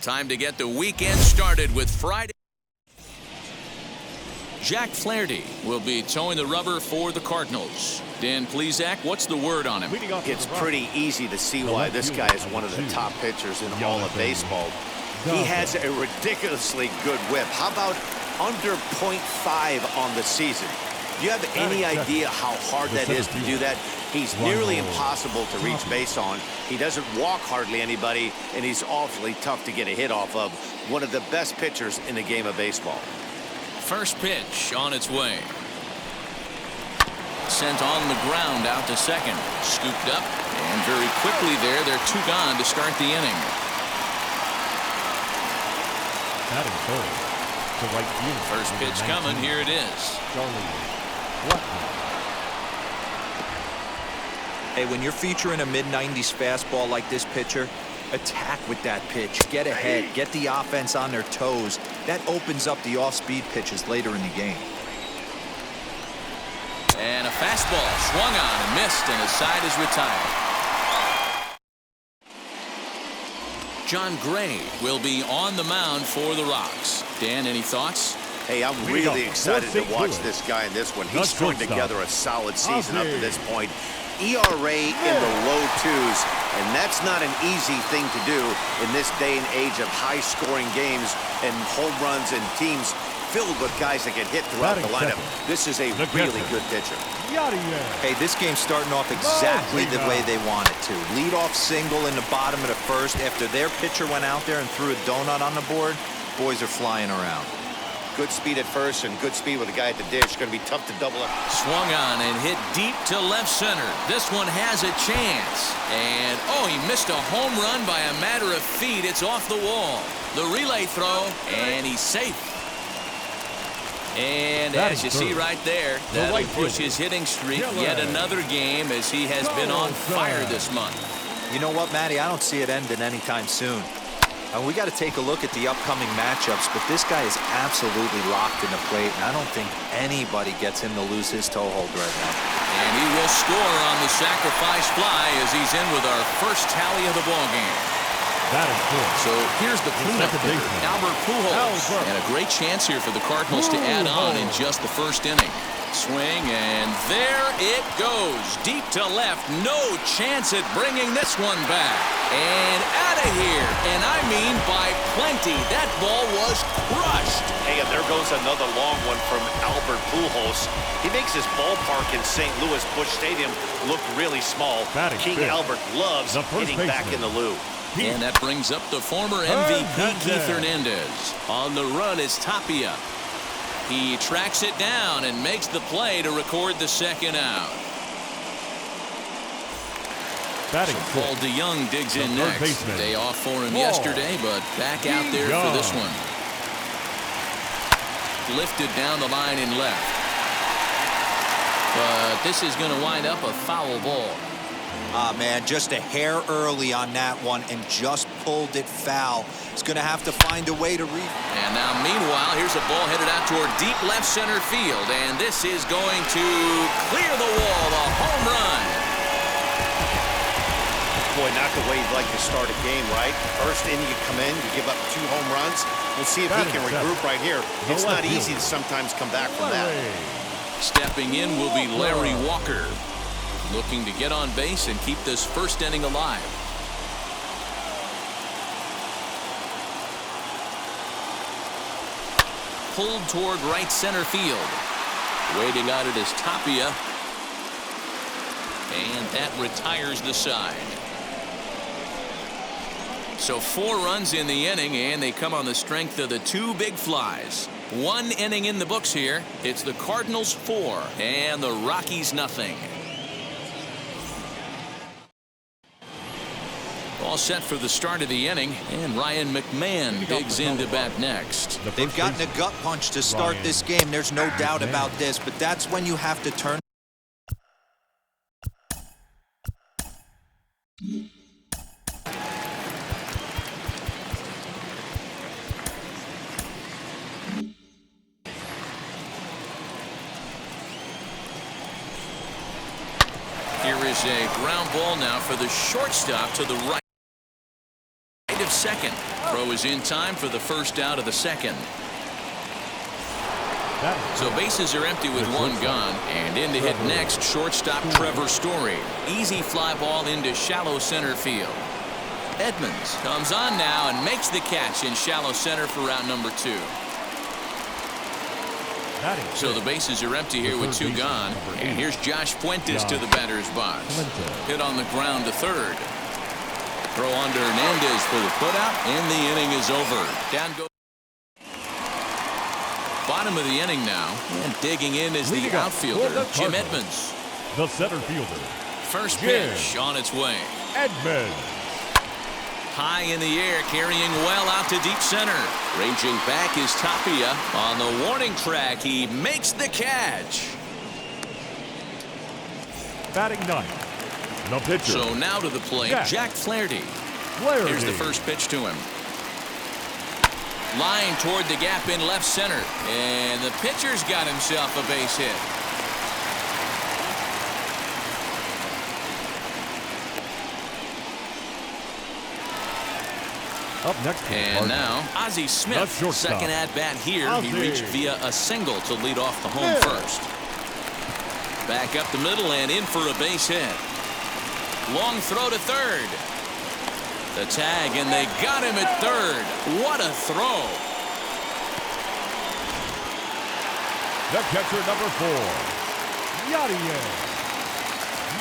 Time to get the weekend started with Friday. Jack Flaherty will be towing the rubber for the Cardinals. Dan Plesac, what's the word on him? It's pretty easy to see why this guy is one of the top pitchers in all of baseball. He has a ridiculously good whip. How about under .5 on the season? Do you have any idea how hard that is to do that? He's nearly impossible to reach base on. He doesn't walk hardly anybody, and he's awfully tough to get a hit off of. One of the best pitchers in the game of baseball. First pitch on its way. Sent on the ground out to second. Scooped up, and very quickly they're two gone to start the inning. Batting third to right field. First pitch coming. Here it is. Hey, when you're featuring a mid-90s fastball like this pitcher, attack with that pitch. Get ahead. Get the offense on their toes. That opens up the off-speed pitches later in the game. And a fastball swung on and missed, and his side is retired. John Gray will be on the mound for the Rocks. Dan, any thoughts? Hey, I'm really excited to watch this guy in this one. He's strung together a solid season up to this point. ERA in the low 2s, and that's not an easy thing to do in this day and age of high-scoring games and home runs and teams filled with guys that get hit throughout the lineup. This is a really good pitcher. Hey, this game's starting off exactly the way they want it to. Lead-off single in the bottom of the first after their pitcher went out there and threw a donut on the board. Boys are flying around. Good speed at first and good speed with the guy at the dish. Going to be tough to double up. Swung on and hit deep to left center. This one has a chance. And, oh, he missed a home run by a matter of feet. It's off the wall. The relay throw, and he's safe. And as you see right there, that'll push his hitting streak yet another game as he has been on fire this month. You know what, Matty? I don't see it ending anytime soon. And we got to take a look at the upcoming matchups, but this guy is absolutely locked in the plate, and I don't think anybody gets him to lose his toehold right now. And he will score on the sacrifice fly as he's in with our first tally of the ballgame. That is good. So here's the cleanup hitter, Albert Pujols. And a great chance here for the Cardinals to add on in just the first inning. Swing, and there it goes. Deep to left. No chance at bringing this one back. And out of here. And I mean by plenty. That ball was crushed. Hey, and there goes another long one from Albert Pujols. He makes his ballpark in St. Louis Busch Stadium look really small. King Albert loves hitting back in the loo. And that brings up the former MVP, Keith Hernandez. On the run is Tapia. He tracks it down and makes the play to record the second out. So Paul DeYoung digs in next. Day off for him yesterday, but back out there for this one. Lifted down the line in left. But this is going to wind up a foul ball. Man, just a hair early on that one and just pulled it foul. He's going to have to find a way to read. And now, meanwhile, here's a ball headed out toward deep left center field. And this is going to clear the wall, a home run. Boy, not the way you'd like to start a game, right? First inning, you come in, you give up 2 home runs. We'll see if he can regroup right here. It's not easy to sometimes come back from that. Stepping in will be Larry Walker, looking to get on base and keep this first inning alive. Pulled toward right center field. Waiting on it is Tapia. And that retires the side. So 4 runs in the inning, and they come on the strength of the 2 big flies. 1 inning in the books here. It's the Cardinals 4 and the Rockies nothing. All set for the start of the inning, and Ryan McMahon digs in to bat next. They've gotten a gut punch to start this game. There's no doubt about this, but that's when you have to turn. Here is a ground ball now for the shortstop to the right of of second. Throw is in time for the first out of the second. So bases are empty with one gone, and in to hit next, shortstop Trevor Story. Easy fly ball into shallow center field. Edmonds comes on now and makes the catch in shallow center for route number 2. So the bases are empty here with 2 gone, and here's Josh Fuentes to the batter's box. Hit on the ground to third. Throw under Hernandez for the putout, and the inning is over. Down goes. Bottom of the inning now, and digging in is the outfielder, Jim Edmonds. The center fielder. First pitch on its way. Edmonds. High in the air, carrying well out to deep center. Ranging back is Tapia. On the warning track, he makes the catch. Batting ninth, the pitcher. So now to the plate, Jack Flaherty. Here's the first pitch to him. Line toward the gap in left center, and the pitcher's got himself a base hit. Up next, and now Ozzie Smith, second at bat here. He reached via a single to lead off the home first. Back up the middle and in for a base hit. Long throw to third. The tag, and they got him at third. What a throw. The catcher, number 4, Yadier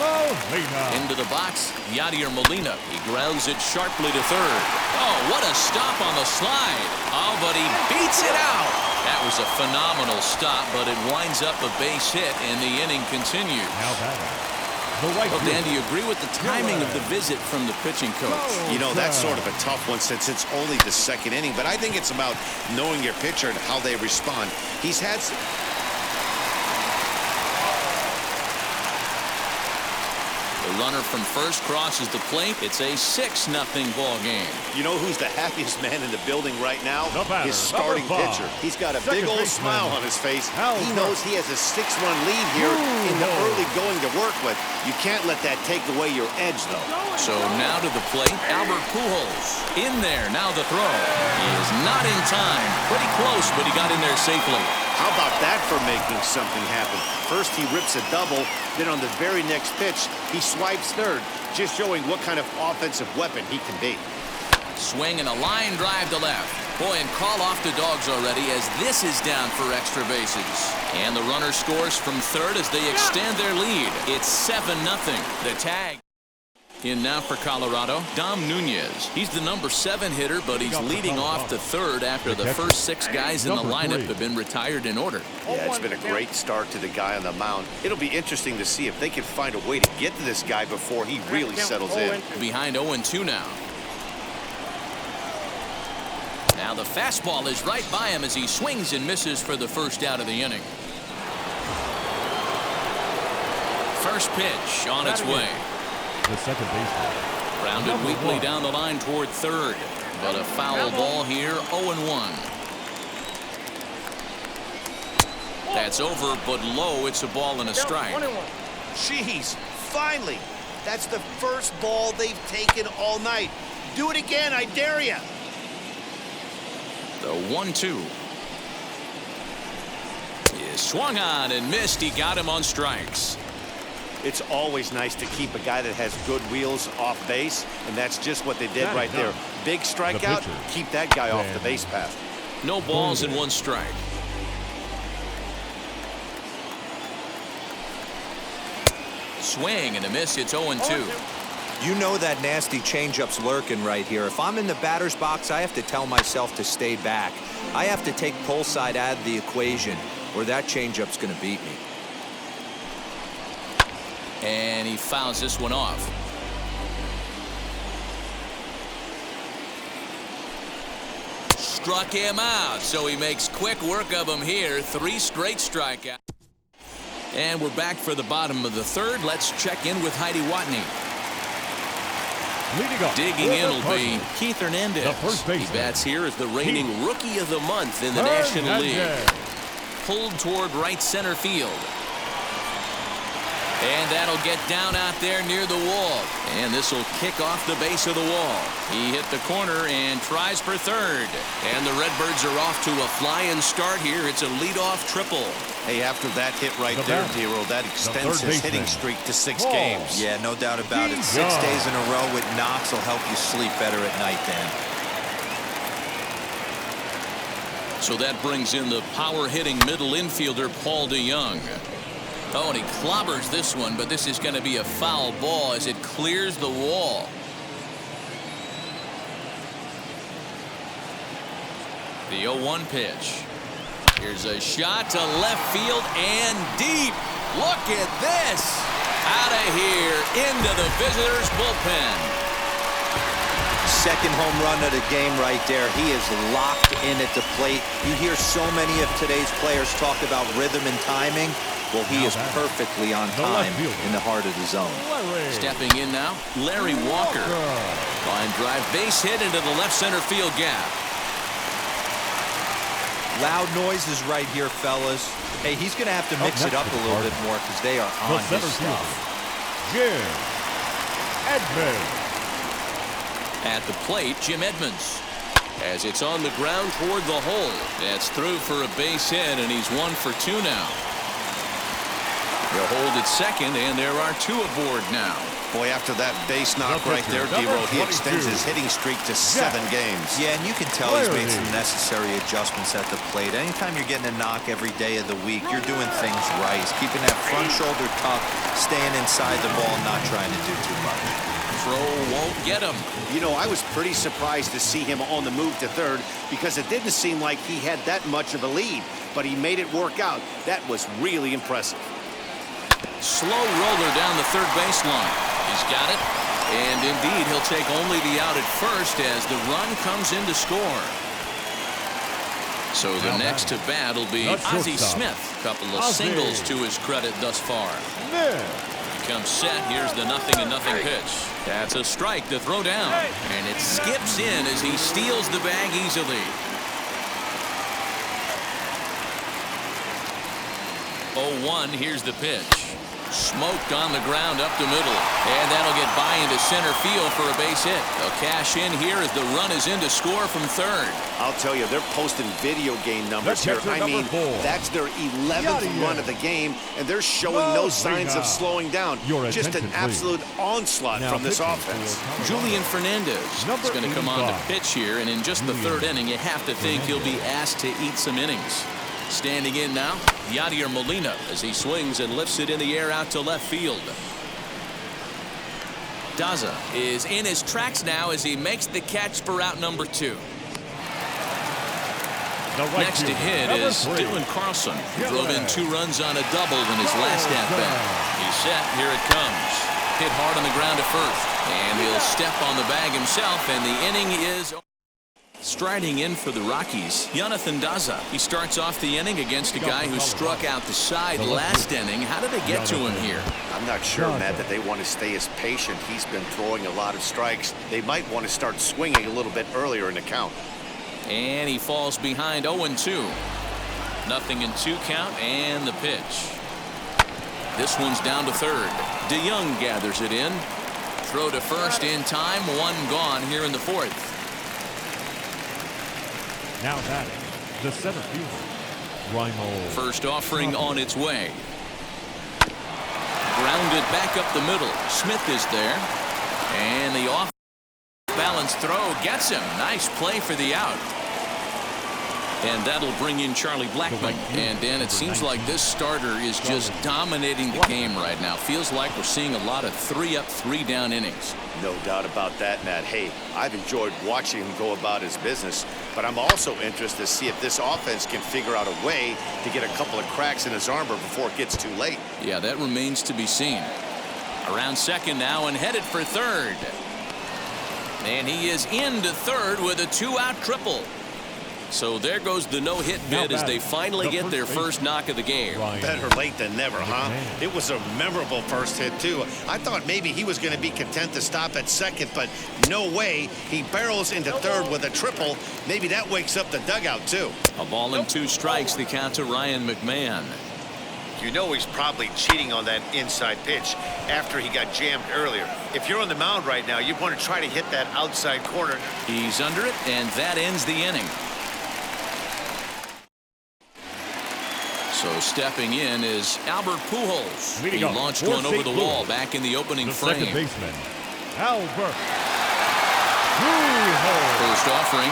Molina. Into the box, Yadier Molina. He grounds it sharply to third. Oh, what a stop on the slide. Oh, but he beats it out. That was a phenomenal stop, but it winds up a base hit, and the inning continues. Now batting. Well, Dan, do you agree with the timing of the visit from the pitching coach? You know, that's sort of a tough one since it's only the second inning, but I think it's about knowing your pitcher and how they respond. He's had The runner from first crosses the plate. It's a 6-0 ball game. You know who's the happiest man in the building right now? Batter, his starting pitcher. He's got a big old smile on his face. He knows he has a 6-run lead here in the early going to work with. You can't let that take away your edge, though. So now to the plate, Albert Pujols. In there, now the throw. He is not in time. Pretty close, but he got in there safely. How about that for making something happen? First he rips a double, then on the very next pitch, he swipes third, just showing what kind of offensive weapon he can be. Swing and a line drive to left. Boy, and call off the Dogs already as this is down for extra bases. And the runner scores from third as they extend their lead. It's 7-0. The tag. In now for Colorado, Dom Nunez. He's the number 7 hitter, but he's leading off to third after the first 6 guys in the lineup have been retired in order. Yeah, it's been a great start to the guy on the mound. It'll be interesting to see if they can find a way to get to this guy before he really settles in. Behind 0-2 now. Now the fastball is right by him as he swings and misses for the first out of the inning. First pitch on its way. The second baseman. Rounded weakly down the line toward third, but a foul ball here, 0-1. That's over, but low. It's a ball and a strike. Jeez, finally. That's the first ball they've taken all night. Do it again, I dare you. The 1-2. He swung on and missed. He got him on strikes. It's always nice to keep a guy that has good wheels off base, and that's just what they did right there. Big strikeout, keep that guy off the base path. No balls and 1 strike. Swing and a miss. It's 0-2. You know that nasty changeup's lurking right here. If I'm in the batter's box, I have to tell myself to stay back. I have to take pull side out of the equation, or that changeup's going to beat me. And he fouls this one off. Struck him out, so he makes quick work of him here. 3 straight strikeouts. And we're back for the bottom of the third. Let's check in with Heidi Watney. Digging in will be Keith Hernandez. The first baseman. He bats here as the reigning Rookie of the Month in the National League. Pulled toward right center field. And that'll get down out there near the wall. And this will kick off the base of the wall. He hit the corner and tries for third. And the Redbirds are off to a flying start here. It's a leadoff triple. Hey, after that hit right there, D-Roll, that extends his hitting streak to 6 games. Yeah, no doubt about it. 6 days in a row with knocks will help you sleep better at night, Dan. So that brings in the power-hitting middle infielder, Paul DeYoung. Oh, and he clobbers this one, but this is going to be a foul ball as it clears the wall. The 0-1 pitch. Here's a shot to left field and deep. Look at this. Out of here into the visitors' bullpen. Second home run of the game right there. He is locked in at the plate. You hear so many of today's players talk about rhythm and timing. Well, he is perfectly on time in the heart of the zone. Stepping in now, Larry Walker. Line drive base hit into the left center field gap. Loud noises right here, fellas. Hey, he's going to have to mix it up a little bit more because they are on his stuff. Jim Edmonds. At the plate, Jim Edmonds. As it's on the ground toward the hole. That's through for a base hit, and he's 1 for 2 now. They'll hold at second, and there are 2 aboard now. Boy, after that base knock right there, D-Roll, he extends his hitting streak to 7 games. Yeah, and you can tell he's made some necessary adjustments at the plate. Anytime you're getting a knock every day of the week, you're doing things right. He's keeping that front shoulder tucked, staying inside the ball, not trying to do too much. Throw won't get him. You know, I was pretty surprised to see him on the move to third because it didn't seem like he had that much of a lead, but he made it work out. That was really impressive. Slow roller down the third baseline. He's got it. And indeed, he'll take only the out at first as the run comes in to score. So the next to bat will be Ozzie Smith. Couple of singles to his credit thus far. He comes set. Here's the 0-0 pitch. That's a strike to throw down. And it skips in as he steals the bag easily. 0-1. Here's the pitch. Smoked on the ground up the middle. And that'll get by into center field for a base hit. They'll cash in here as the run is in to score from third. I'll tell you, they're posting video game numbers here. I mean, that's their 11th run of the game, and they're showing no signs of slowing down. Just an absolute onslaught from this offense. Julian Fernandez is going to come on to pitch here, and in just the third inning, you have to think he'll be asked to eat some innings. Standing in now, Yadier Molina as he swings and lifts it in the air out to left field. Daza is in his tracks now as he makes the catch for out number 2. Next to hit is Dylan Carlson, who drove in 2 runs on a double in his last at-bat. He's set. Here it comes. Hit hard on the ground at first. And he'll step on the bag himself, and the inning is... Striding in for the Rockies, Jonathan Daza. He starts off the inning against a guy who struck out the side last inning. How did they get to him here? I'm not sure, Matt, that they want to stay as patient. He's been throwing a lot of strikes. They might want to start swinging a little bit earlier in the count. And he falls behind 0-2. 0-2 count and the pitch. This one's down to third. DeYoung gathers it in. Throw to first in time. 1 gone here in the 4th. Now batting, the center fielder, Rimo. First offering on its way. Grounded back up the middle. Smith is there. And the off-balance throw gets him. Nice play for the out. And that'll bring in Charlie Blackmon. And, Dan, it seems like this starter is just dominating the game right now. Feels like we're seeing a lot of 3-up, 3-down innings. No doubt about that, Matt. Hey, I've enjoyed watching him go about his business, but I'm also interested to see if this offense can figure out a way to get a couple of cracks in his armor before it gets too late. Yeah, that remains to be seen. Around second now and headed for third. And he is into third with a 2-out triple. So there goes the no-hit bid as they finally get their first knock of the game. Better late than never, huh? It was a memorable first hit, too. I thought maybe he was going to be content to stop at second, but no way. He barrels into third with a triple. Maybe that wakes up the dugout, too. A ball and 2 strikes, the count to Ryan McMahon. You know he's probably cheating on that inside pitch after he got jammed earlier. If you're on the mound right now, you want to try to hit that outside corner. He's under it, and that ends the inning. So stepping in is Albert Pujols. He launched one over the wall back in the opening frame. Second baseman, Albert Pujols. First offering.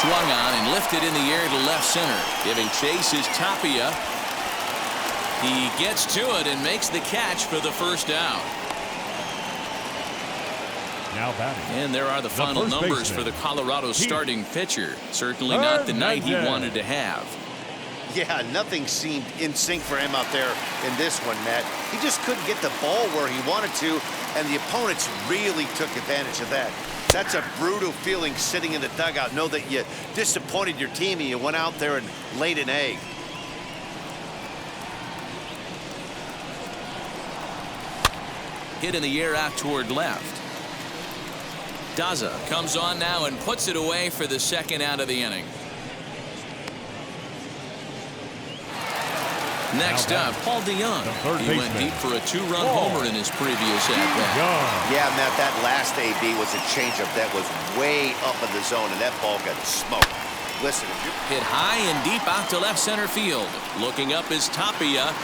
Swung on and lifted in the air to left center. Giving chase is Tapia. He gets to it and makes the catch for the first out. Now batting. And there are the final numbers for the Colorado starting pitcher. Certainly not the night he wanted to have. Yeah, nothing seemed in sync for him out there in this one, Matt. He just couldn't get the ball where he wanted to, and the opponents really took advantage of that. That's a brutal feeling sitting in the dugout. Know that you disappointed your team and you went out there and laid an egg. Hit in the air out toward left. Daza comes on now and puts it away for the second out of the inning. Next up, Paul DeYoung. He went deep for a two-run homer in his previous at-bat. Yeah, Matt, that last AB was a changeup that was way up in the zone, and that ball got smoked. Listen, if you hit high and deep out to left center field. Looking up is Tapia.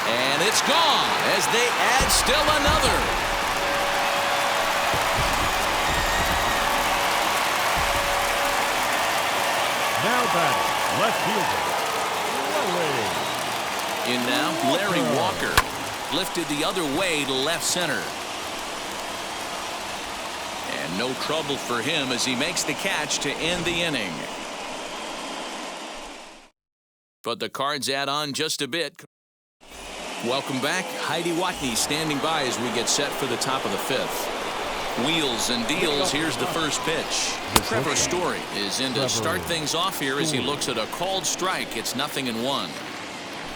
And it's gone as they add still another. Now batting, left fielder. In now, Larry Walker. Lifted the other way to left center. And no trouble for him as he makes the catch to end the inning. But the Cards add on just a bit. Welcome back. Heidi Watney standing by as we get set for the top of the fifth. Wheels and deals. Here's the first pitch. Trevor Story is in to start things off here as he looks at a called strike. It's 0-1.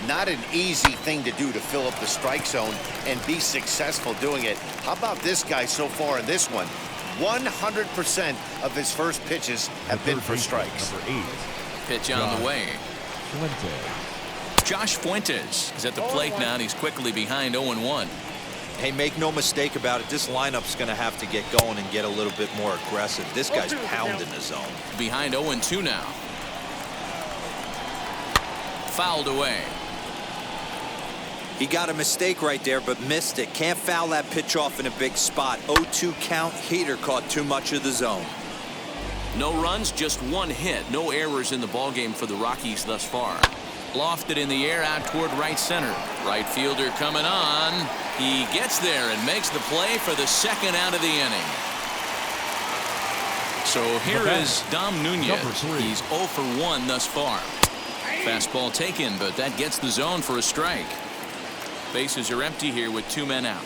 Not an easy thing to do to fill up the strike zone and be successful doing it. How about this guy so far in this one? 100% of his first pitches have been for strikes. Number 8. Pitch on the way. Fuentes. Josh Fuentes is at the plate now, and he's quickly behind 0-1. Hey, make no mistake about it. This lineup's going to have to get going and get a little bit more aggressive. This guy's pounding the zone. Behind 0-2 now. Fouled away. He got a mistake right there, but missed it. Can't foul that pitch off in a big spot. 0-2 count. Heater caught too much of the zone. No runs, just one hit. No errors in the ballgame for the Rockies thus far. Lofted in the air out toward right center. Right fielder coming on. He gets there and makes the play for the second out of the inning. So here is Dom Nunez. He's 0 for 1 thus far. Fastball taken, but that gets the zone for a strike. Bases are empty here with 2 men out.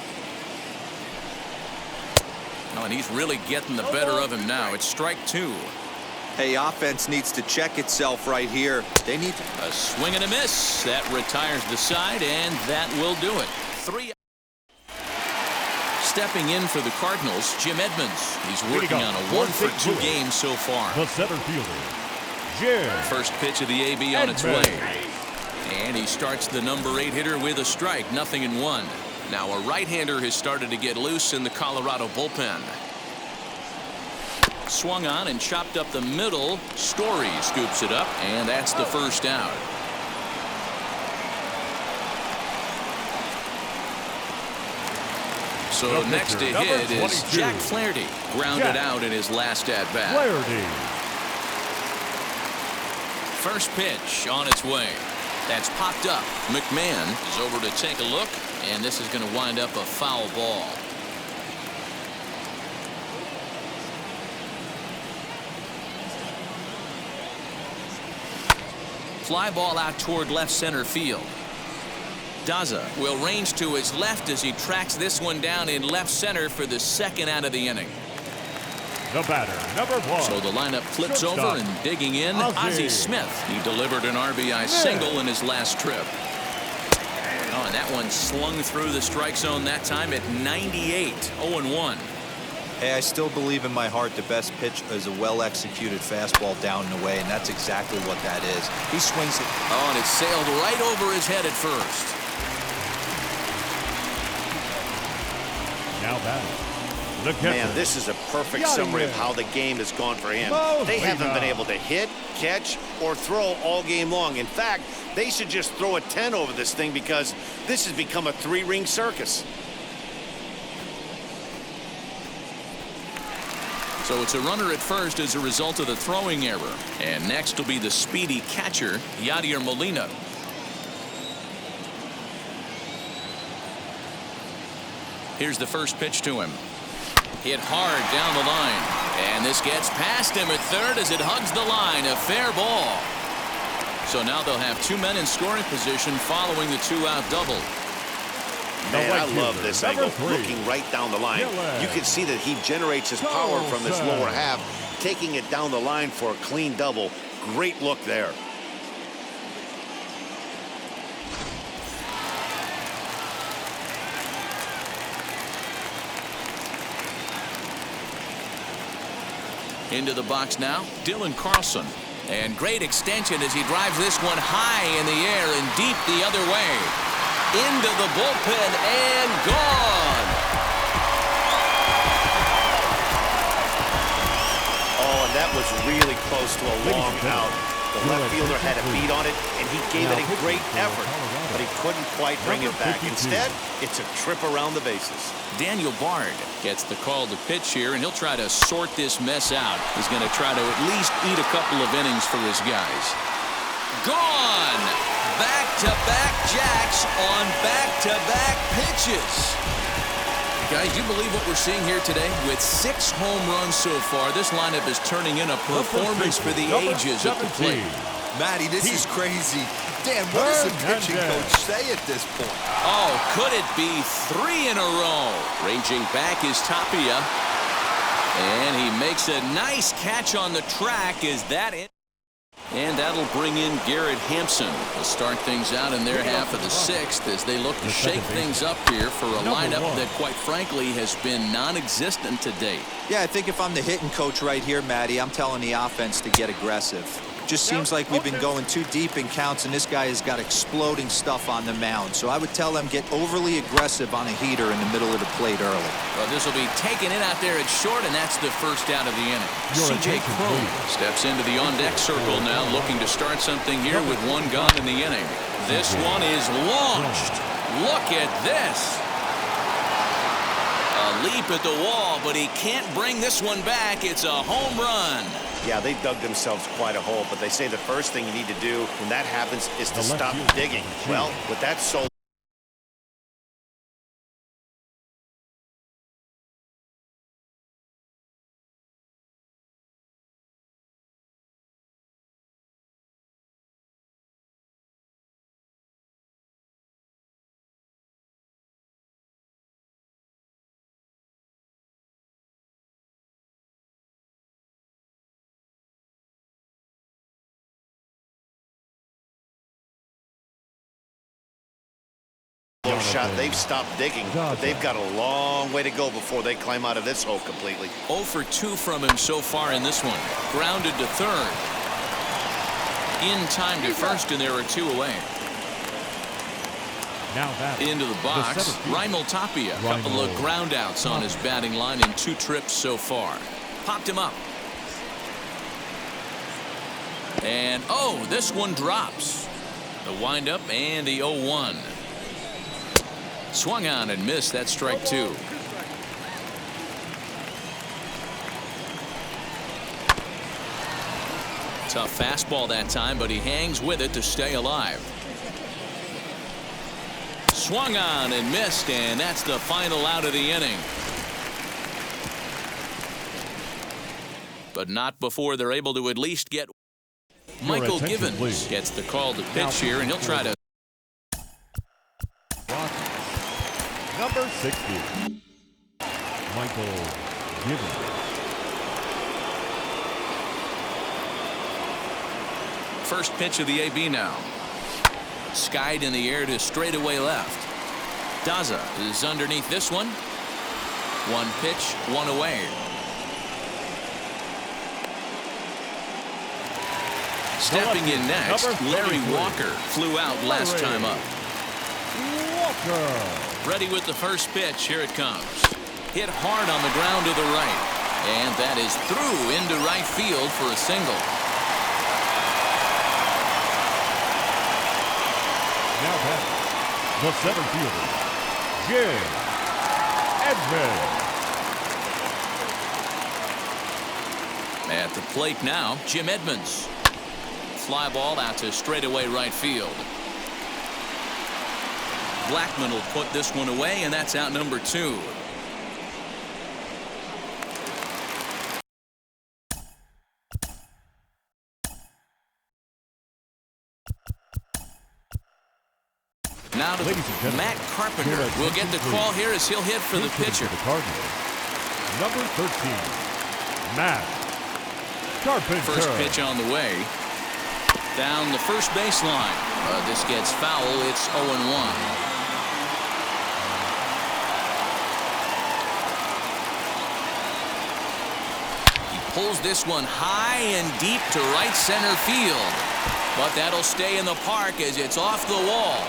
Oh, and he's really getting the better of him now. It's strike 2. Hey, offense needs to check itself right here. They need to... A swing and a miss. That retires the side, and that will do it. 3. Stepping in for the Cardinals, Jim Edmonds. He's working on a 1 for 2 game so far. The center fielder, Jim. First pitch of the AB on its way. And he starts the number 8 hitter with a strike, 0-1. Now a right-hander has started to get loose in the Colorado bullpen. Swung on and chopped up the middle. Story scoops it up, and that's the first out. So next to hit is Jack Flaherty. Grounded out in his last at-bat. Flaherty. First pitch on its way. That's popped up. McMahon is over to take a look, and this is going to wind up a foul ball. Fly ball out toward left center field. Daza will range to his left as he tracks this one down in left center for the second out of the inning. The batter, number 1. So the lineup flips over and digging in, Ozzie Smith. He delivered an RBI single in his last trip. Oh, and that one slung through the strike zone that time at 98, 0-1. Hey, I still believe in my heart the best pitch is a well-executed fastball down and away, and that's exactly what that is. He swings it. Oh, and it sailed right over his head at first. Now batting. The catcher. Man, this is a perfect summary of how the game has gone for him. They haven't been able to hit, catch, or throw all game long. In fact, they should just throw a 10 over this thing because this has become a three-ring circus. So it's a runner at first as a result of the throwing error. And next will be the speedy catcher, Yadier Molina. Here's the first pitch to him. Hit hard down the line. And this gets past him at third as it hugs the line. A fair ball. So now they'll have two men in scoring position following the two-out double. Man, I love this angle, looking right down the line. You can see that he generates his power from his lower half, taking it down the line for a clean double. Great look there. Into the box now, Dylan Carlson. And great extension as he drives this one high in the air and deep the other way. Into the bullpen and gone. Oh, and that was really close to a long out. The left fielder had a beat on it, and he gave it a great effort, but he couldn't quite bring it back. Instead, it's a trip around the bases. Daniel Bard gets the call to pitch here, and he'll try to sort this mess out. He's going to try to at least eat a couple of innings for his guys. Gone! Back-to-back jacks on back-to-back pitches. Guys, you believe what we're seeing here today? With 6 home runs so far, this lineup is turning in a performance for the ages at the plate. Matty, this is crazy. Dan, what does the pitching coach say at this point? Oh, could it be 3 in a row? Ranging back is Tapia. And he makes a nice catch on the track. Is that it? And that'll bring in Garrett Hampson to start things out in their half of the 6th as they look to shake things up here for a lineup that, quite frankly, has been non-existent to date. Yeah, I think if I'm the hitting coach right here, Matty, I'm telling the offense to get aggressive. Just seems like we've been going too deep in counts, and this guy has got exploding stuff on the mound. So I would tell them get overly aggressive on a heater in the middle of the plate early. Well, this will be taken in out there at short, and that's the first out of the inning. C.J. Cron steps into the on-deck circle now, looking to start something here with 1 gone in the inning. This one is launched. Look at this. A leap at the wall, but he can't bring this one back. It's a home run. Yeah, they dug themselves quite a hole, but they say the first thing you need to do when that happens is to stop digging. Well, with that so shot, they've stopped digging, but they've got a long way to go before they climb out of this hole completely. 0 for 2 from him so far in this one. Grounded to third. In time to first, and there are 2 away. Now that into the box, Raimel Tapia. A couple of ground outs on his batting line in 2 trips so far. Popped him up. And, oh, this one drops. The windup and the 0-1. Swung on and missed. That strike 2. Tough fastball that time, but he hangs with it to stay alive. Swung on and missed, and that's the final out of the inning. But not before they're able to at least get. Michael Givens please. Gets the call to pitch here, and he'll try to. Number 60, Michael Givens. First pitch of the AB now. Skied in the air to straightaway left. Daza is underneath this one. One pitch, one away. Stepping in next, Larry Walker flew out last time up. Walker. Ready with the first pitch. Here it comes. Hit hard on the ground to the right. And that is through into right field for a single. Now back, the center fielder, Jim Edmonds. At the plate now, Jim Edmonds. Fly ball out to straightaway right field. Blackman will put this one away, and that's out number 2. Now to Matt Carpenter will get the call here as he'll hit for the pitcher. The Cardinals. Number 13, Matt Carpenter. First pitch on the way. Down the first baseline. This gets foul. It's 0-1. He pulls this one high and deep to right center field. But that'll stay in the park as it's off the wall.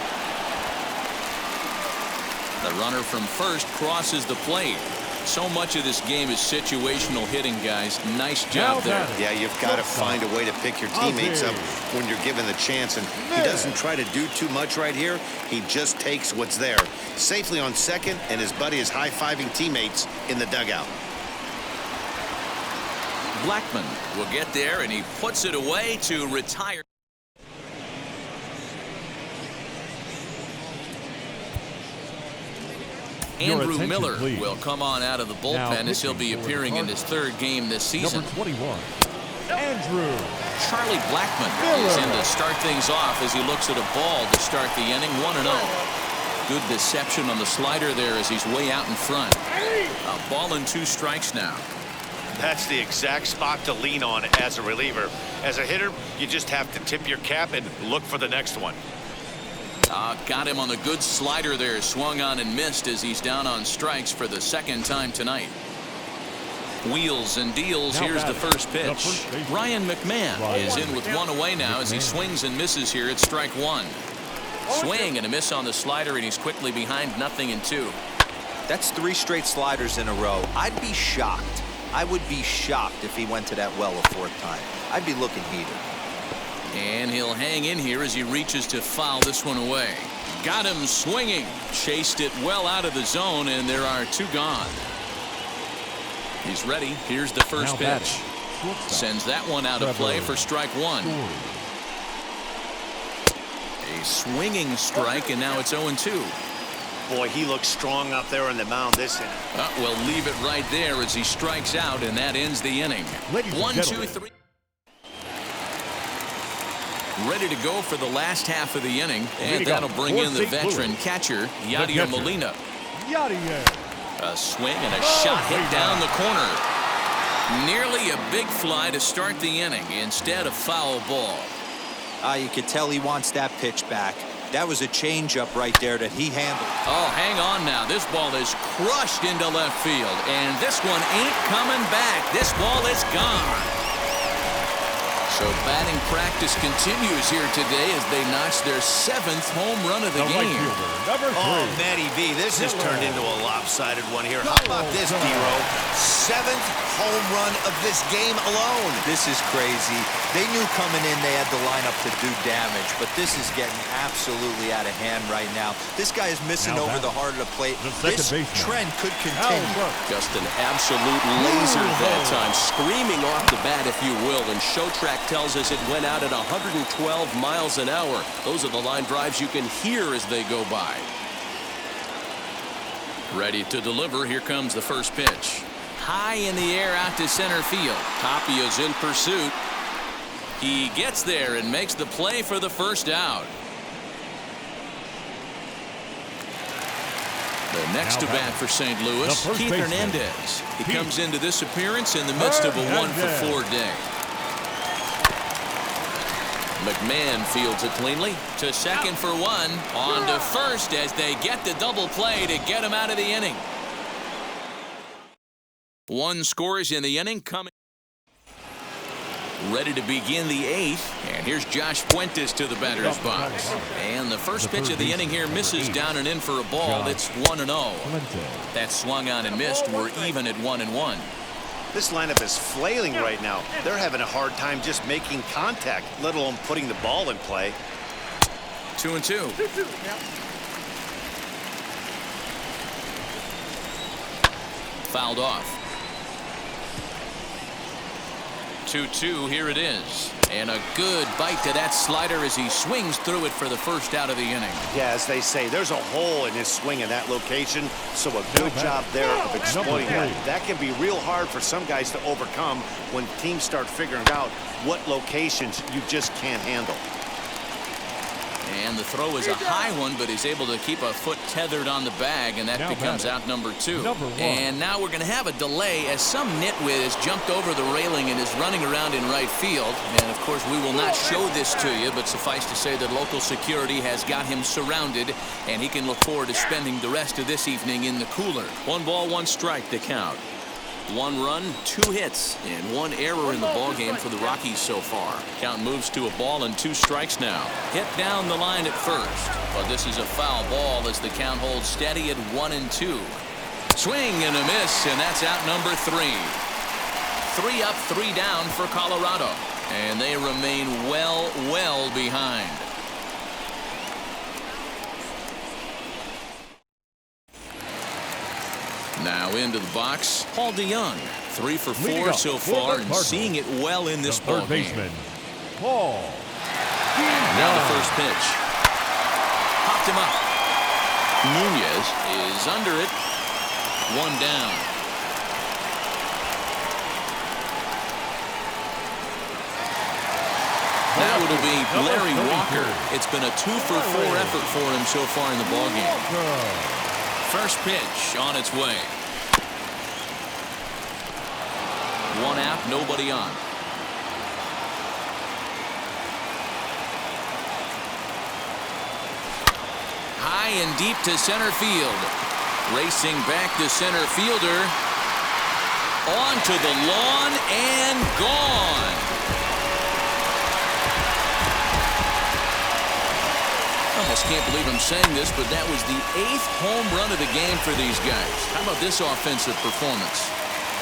The runner from first crosses the plate. So much of this game is situational hitting, guys. Nice job there. Yeah, you've got to find a way to pick your teammates up when you're given the chance. And he doesn't try to do too much right here. He just takes what's there. Safely on second, and his buddy is high-fiving teammates in the dugout. Blackman will get there, and he puts it away to retire. Andrew Miller will come on out of the bullpen as he'll be appearing in his 3rd game this season. Number 21, Andrew. Charlie Blackman is in to start things off as he looks at a ball to start the inning. 1-0. Good deception on the slider there as he's way out in front. A ball and 2 strikes now. That's the exact spot to lean on as a reliever. As a hitter, you just have to tip your cap and look for the next one. Got him on the good slider there. Swung on and missed as he's down on strikes for the 2nd time tonight. Wheels and deals. Now here's the first pitch. Ryan McMahon is in with 1 away now as he swings and misses here at strike 1. Swing and a miss on the slider, and he's quickly behind 0-2. That's 3 straight sliders in a row. I'd be shocked. I would be shocked if he went to that well a 4th time. I'd be looking heated. And he'll hang in here as he reaches to foul this one away. Got him swinging. Chased it well out of the zone, and there are 2 gone. He's ready. Here's the first pitch. Sends that one out of play for strike 1. A swinging strike, and now it's 0-2. Boy, he looks strong up there on the mound this inning. We'll leave it right there as he strikes out, and that ends the inning. 1, 2, 3. Ready to go for the last half of the inning, and that'll bring in the veteran catcher, Yadier Molina. A swing and a shot hit down the corner. Nearly a big fly to start the inning instead of foul ball. You could tell he wants that pitch back. That was a changeup right there that he handled. Oh, hang on now. This ball is crushed into left field, and this one ain't coming back. This ball is gone. So batting practice continues here today as they notch their 7th home run of the game. Oh, Matty V, this has turned into a lopsided one here. How about this, D-Row? 7th home run of this game alone. This is crazy. They knew coming in they had to line up to do damage, but this is getting absolutely out of hand right now. This guy is missing over the heart of the plate. This trend could continue. Just an absolute laser that time, screaming off the bat, if you will, and Show Track tells us it went out at 112 miles an hour. Those are the line drives you can hear as they go by. Ready to deliver. Here comes the first pitch. High in the air out to center field. Tapia's in pursuit. He gets there and makes the play for the first out. The next to bat for St. Louis, Keith Hernandez. He comes into this appearance in the midst of a 1-for-4 day. McMahon fields it cleanly to second for 1. On to first as they get the double play to get him out of the inning. One scores in the inning coming. Ready to begin the 8th, and here's Josh Fuentes to the batter's box. And the first pitch of the inning here misses down and in for a ball. It's 1-0. That swung on and missed. We're even at 1-1. This lineup is flailing right now. They're having a hard time just making contact, let alone putting the ball in play. 2-2. Fouled off. 2-2, here it is. And a good bite to that slider as he swings through it for the first out of the inning. Yeah, as they say, there's a hole in his swing in that location, so a good job there of exploiting that. That can be real hard for some guys to overcome when teams start figuring out what locations you just can't handle. And the throw is a high one, but he's able to keep a foot tethered on the bag, and that becomes out number 2. And now we're going to have a delay as some nitwit has jumped over the railing and is running around in right field. And, of course, we will not show this to you, but suffice to say that local security has got him surrounded, and he can look forward to spending the rest of this evening in the cooler. 1 ball, 1 strike to count. 1 run, 2 hits, and 1 error in the ballgame for the Rockies so far. Count moves to a ball and 2 strikes now. Hit down the line at first, but this is a foul ball as the count holds steady at 1-2. Swing and a miss, and that's out number 3. 3 up, 3 down for Colorado, and they remain well behind. Now into the box, Paul DeYoung, 3 for 4 so far, and seeing it well in this ball game. Paul. Now the first pitch. Popped him up. Nunez is under it. 1 down. Now it'll be Larry Walker. It's been a 2 for 4 effort for him so far in the ball game. First pitch on its way. 1 out, nobody on. High and deep to center field. Racing back to center fielder. Onto the lawn and gone. Almost can't believe I'm saying this, but that was the 8th home run of the game for these guys. How about this offensive performance?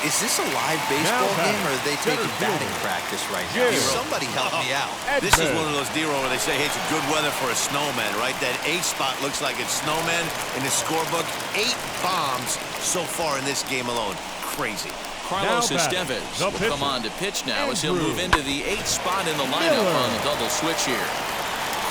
Is this a live baseball game, or are they taking batting practice right now? Somebody help me out. This is one of those deals where they say, hey, it's a good weather for a snowman, right? That 8 spot looks like it's snowman in the scorebook. 8 bombs so far in this game alone. Crazy. Carlos Estevez will come on to pitch now as he'll move into the 8th spot in the lineup on the double switch here.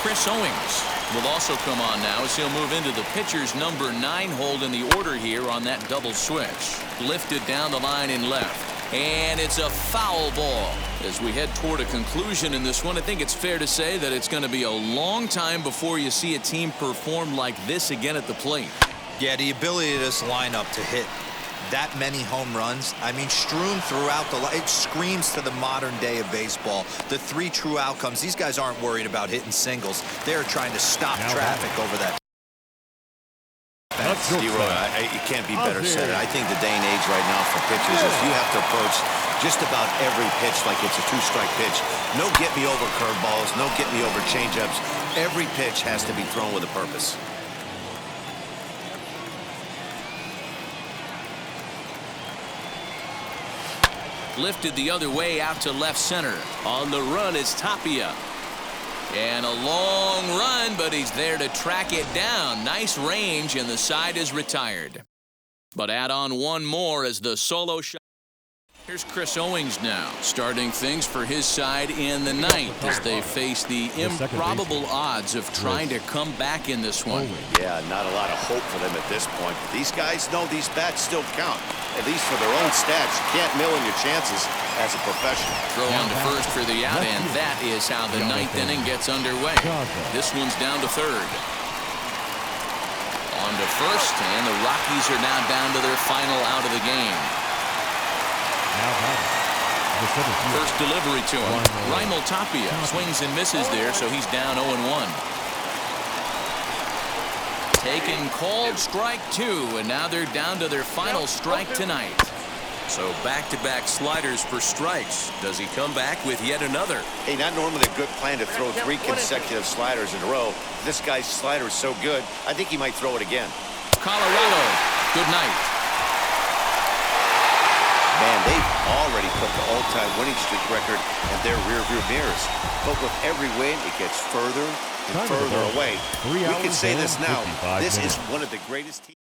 Chris Owings will also come on now as he'll move into the pitcher's number 9 hold in the order here on that double switch. Lifted down the line in left. And it's a foul ball. As we head toward a conclusion in this one, I think it's fair to say that it's going to be a long time before you see a team perform like this again at the plate. Yeah, the ability of this lineup to hit that many home runs, I mean, strewn throughout it screams to the modern day of baseball. The 3 true outcomes. These guys aren't worried about hitting singles. They're trying to stop traffic over that. Leroy, it can't be better said. I think the day and age right now for pitchers is you have to approach just about every pitch like it's a 2-strike pitch. No get-me-over curveballs, no get-me-over changeups. Every pitch has to be thrown with a purpose. Lifted the other way out to left center. On the run is Tapia. And a long run, but he's there to track it down. Nice range, and the side is retired. But add on 1 more as the solo shot. Here's Chris Owings now, starting things for his side in the 9th as they face the improbable odds of trying to come back in this one. Yeah, not a lot of hope for them at this point. But these guys know these bats still count, at least for their own stats. You can't mill in your chances as a professional. Throw on to first for the out, and that is how the 9th inning gets underway. This one's down to 3rd. On to first, and the Rockies are now down to their final out of the game. First delivery to him. Raimel Tapia swings and misses there, so he's down 0-1. Taken, called strike 2, and now they're down to their final strike tonight. So back-to-back sliders for strikes. Does he come back with yet another? Hey, not normally a good plan to throw 3 consecutive sliders in a row. This guy's slider is so good, I think he might throw it again. Colorado, good night. Man, they've already put the all-time winning streak record in their rearview mirrors. But with every win, it gets further and further away. We can say this now. This is one of the greatest teams.